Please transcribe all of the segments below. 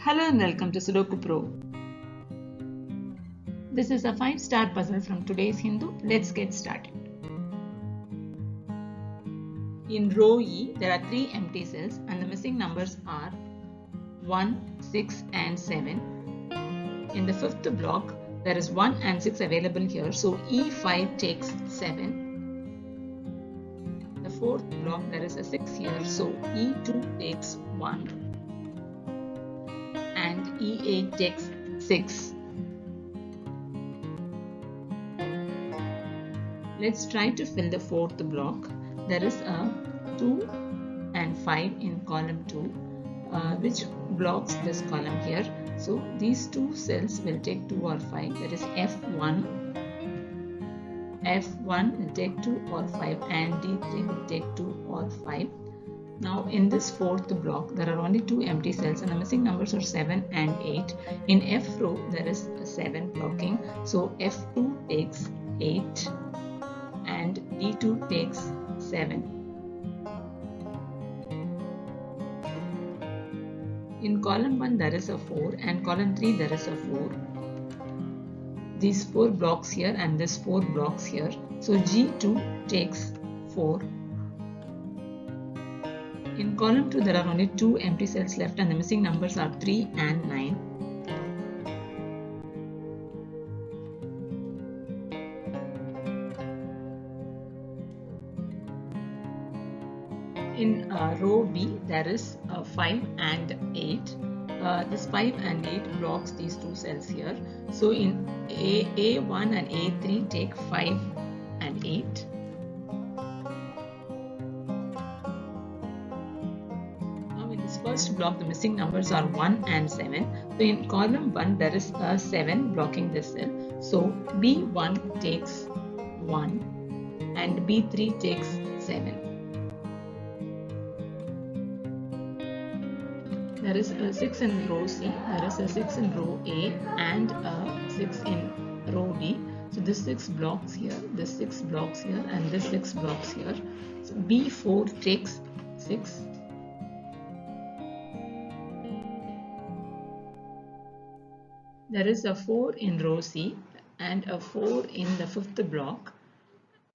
Hello and welcome to Sudoku Pro. This is a 5-star puzzle from today's Hindu. Let's get started. In row E, there are 3 empty cells and the missing numbers are 1, 6 and 7. In the 5th block, there is 1 and 6 available here, so E5 takes 7. The 4th block, there is a 6 here, so E2 takes 1. And E8 takes 6. Let's try to fill the 4th block. There is a 2 and 5 in column 2, which blocks this column here. So these two cells will take 2 or 5. That is F1. F1 will take 2 or 5 and D3 will take 2 or 5. Now in this 4th block, there are only 2 empty cells and the missing numbers are 7 and 8. In F row, there is a 7 blocking. So F2 takes 8 and D2 takes 7. In column 1, there is a 4 and column 3, there is a 4. These 4 blocks here and this 4 blocks here. So G2 takes 4. In column 2, there are only 2 empty cells left and the missing numbers are 3 and 9. In row B, there is 5 and 8. This 5 and 8 blocks these 2 cells here. So in A1 and A3 take 5 and 8. First block, the missing numbers are 1 and 7. So in column 1, there is a 7 blocking this cell. So B1 takes 1 and B3 takes 7. There is a 6 in row C, there is a 6 in row A and a 6 in row B. So this 6 blocks here, this 6 blocks here and this 6 blocks here. So B4 takes 6. There is a 4 in row C and a 4 in the 5th block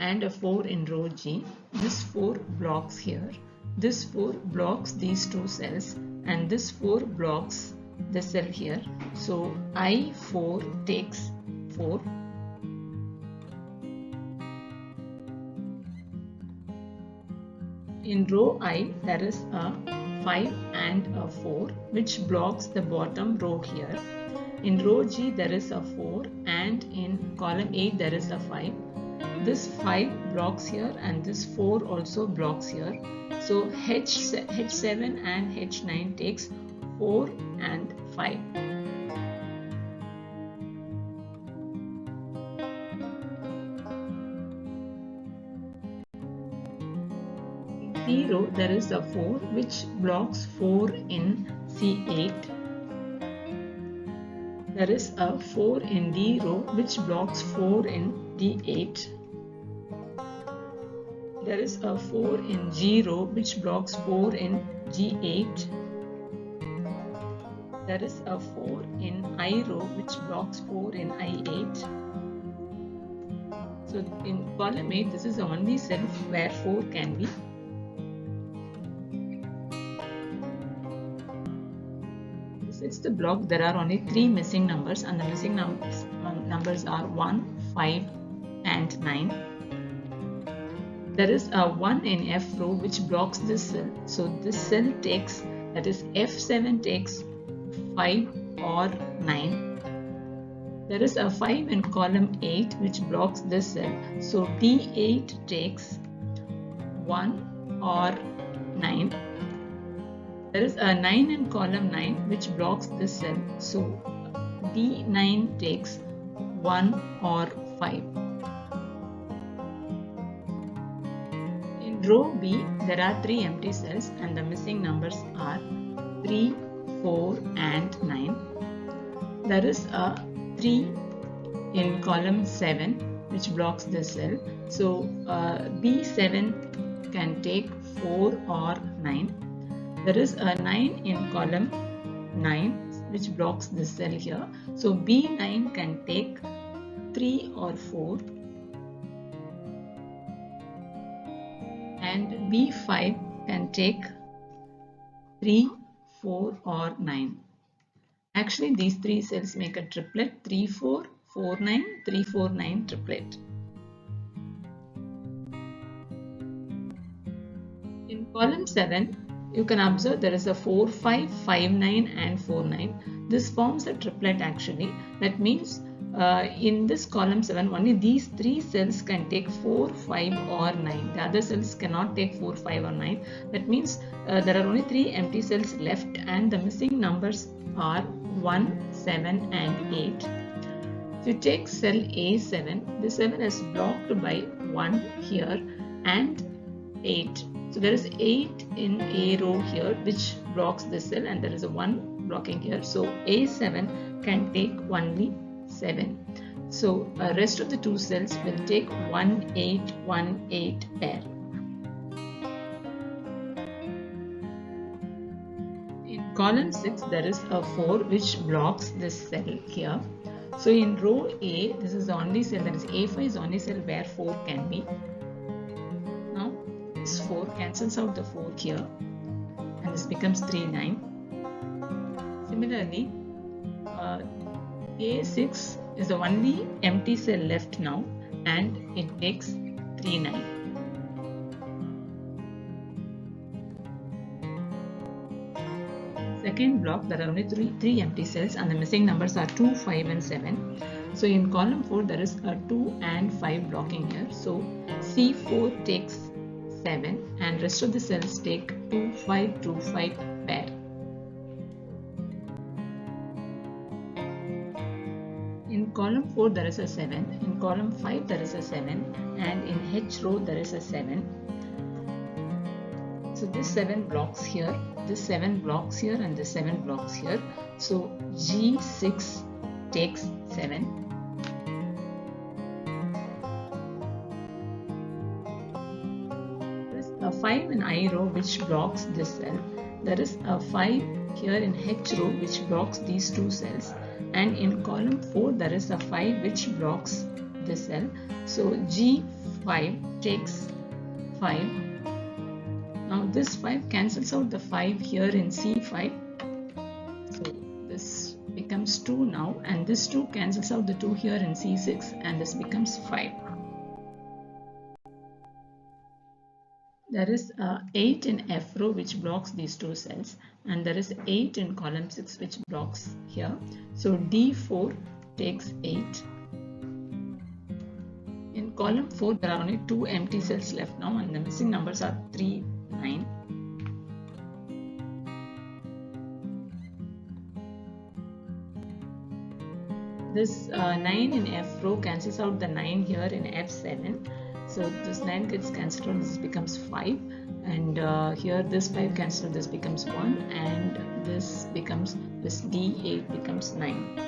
and a 4 in row G. This 4 blocks here. This 4 blocks these 2 cells and this 4 blocks the cell here. So I4 takes 4. In row I, there is a 5 and a 4 which blocks the bottom row here. In row G, there is a 4 and in column 8, there is a 5. This 5 blocks here and this 4 also blocks here. So H7 and H9 takes 4 and 5. In C row, there is a 4 which blocks 4 in C8. There is a 4 in D row which blocks 4 in D8. There is a 4 in G row which blocks 4 in G8. There is a 4 in I row which blocks 4 in I8. So in column 8, this is the only cell where 4 can be. In the 6th block, there are only 3 missing numbers and the missing numbers are 1, 5 and 9. There is a 1 in F row which blocks this cell. So this cell takes, that is F7 takes 5 or 9. There is a 5 in column 8 which blocks this cell. So D8 takes 1 or 9. There is a 9 in column 9 which blocks this cell. So D9 takes 1 or 5. In row B, there are 3 empty cells and the missing numbers are 3, 4 and 9. There is a 3 in column 7 which blocks this cell. So B7 can take 4 or 9. There is a 9 in column 9 which blocks this cell here. So B9 can take 3 or 4 and B5 can take 3, 4 or 9. Actually, these three cells make a triplet: 3, 4, 4, 9, 3, 4, 9 triplet. In column 7, you can observe there is a 4, 5, 5, 9 and 4, 9. This forms a triplet actually. That means in this column 7, only these three cells can take 4, 5 or 9. The other cells cannot take 4, 5 or 9. That means there are only 3 empty cells left and the missing numbers are 1, 7 and 8. If you take cell A7, the 7 is blocked by 1 here and 8. So there is 8 in A row here which blocks this cell and there is a 1 blocking here. So A7 can take only 7. So rest of the 2 cells will take 1, 8, 1, 8 pair. In column 6 there is a 4 which blocks this cell here. So in row A, this is the only cell, that is A5 is the only cell where 4 can be. Now this 4 cancels out the 4 here and this becomes 3, 9. Similarly, A6 is the only empty cell left now and it takes 3, 9. Second block, there are only three empty cells and the missing numbers are 2, 5 and 7. So in column 4 there is a 2 and 5 blocking here. So C4 takes 7 and rest of the cells take 2, 5, 2, 5 pair. In column 4 there is a 7, in column 5 there is a 7 and in H row there is a 7. So this 7 blocks here, this 7 blocks here and this 7 blocks here. So G6 takes 7. There is a 5 in I row which blocks this cell. There is a 5 here in H row which blocks these 2 cells. And in column 4 there is a 5 which blocks this cell. So G5 takes 5. Now this 5 cancels out the 5 here in C5. So this becomes 2 now and this 2 cancels out the 2 here in C6 and this becomes 5. There is 8 in F row which blocks these 2 cells and there is 8 in column 6 which blocks here. So D4 takes 8. In column 4 there are only 2 empty cells left now and the missing numbers are 3, 9. This 9 in F row cancels out the 9 here in F7. So this 9 gets cancelled out, this becomes 5 and here this 5 cancelled, this becomes 1 and this D8 becomes 9.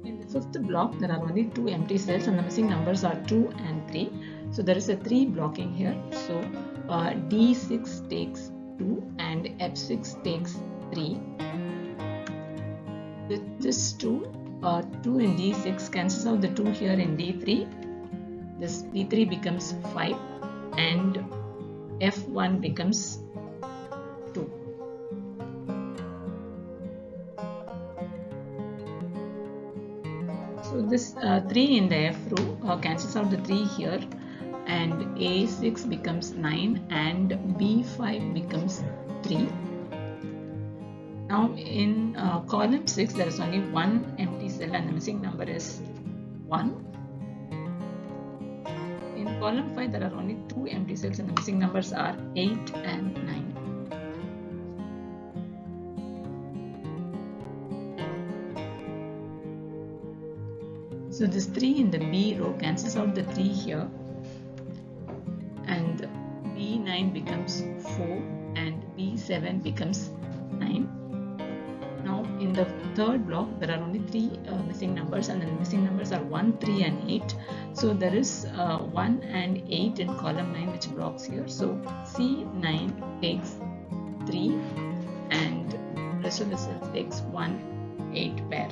In the fifth block there are only 2 empty cells and the missing numbers are 2 and 3. So there is a 3 blocking here. So D6 takes 2 and F6 takes 3. With this 2 in D6 cancels out the 2 here in D3. This D3 becomes 5 and F1 becomes 2. So this 3 in the F row cancels out the 3 here and A6 becomes 9 and B5 becomes 3. Now in column 6 there is only 1 empty cell and the missing number is 1. In column 5 there are only 2 empty cells and the missing numbers are 8 and 9. So this 3 in the B row cancels out the 3 here and B9 becomes 4 and B7 becomes 9. Now in the third block there are only 3 missing numbers and the missing numbers are 1, 3 and 8. So there is 1 and 8 in column 9 which blocks here. So C9 takes 3 and rest of the cells takes 1, 8 pair.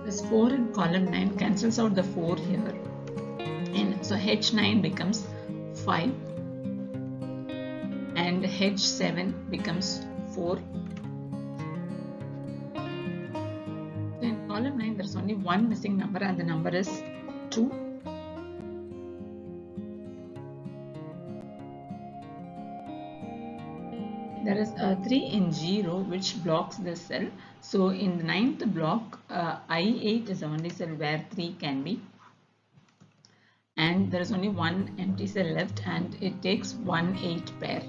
This 4 in column 9 cancels out the 4 here, and so H9 becomes 5 and H7 becomes 4. So in column 9 there is only one missing number, and the number is 2. There is a 3 in G row which blocks this cell. So in the 9th block, I8 is the only cell where 3 can be. And there is only one empty cell left, and it takes 1, 8 pair.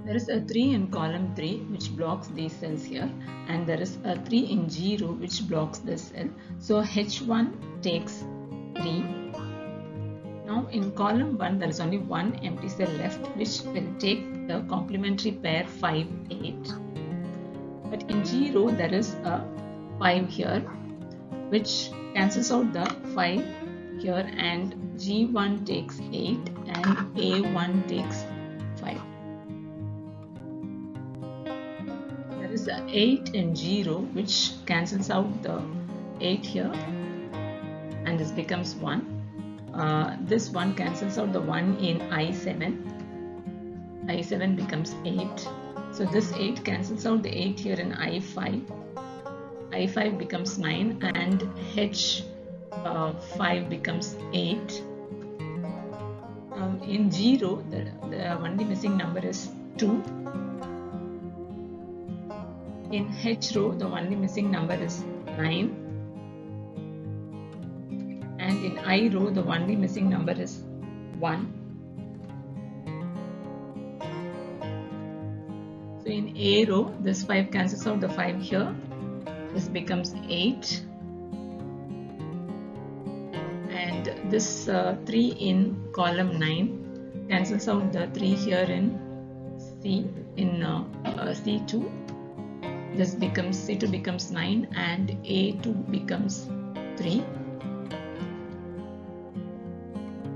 There is a 3 in column 3 which blocks these cells here, and there is a 3 in G row which blocks this cell. So H1 takes 3. Now in column 1 there is only one empty cell left which will take the complementary pair 5, 8. But in G row there is a 5 here which cancels out the 5 here, and G1 takes 8 and A1 takes 5. There is a 8 in G row which cancels out the 8 here, and this becomes 1. This one cancels out the 1 in I7. I7 becomes 8. So this 8 cancels out the 8 here in I5. I5 becomes 9 and H5 becomes 8. In G row, the only missing number is 2. In H row, the only missing number is 9. And in I row, the only missing number is 1. So in A row, this 5 cancels out the 5 here. This becomes 8. And this 3 in column 9 cancels out the 3 here in C2. This becomes C2 becomes 9 and A2 becomes 3.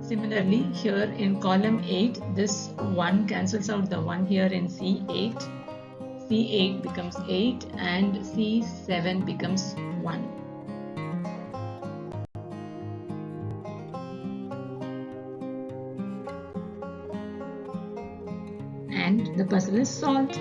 Similarly, here in column 8, this 1 cancels out the 1 here in C8. C8 becomes 8 and C7 becomes 1. And the puzzle is solved.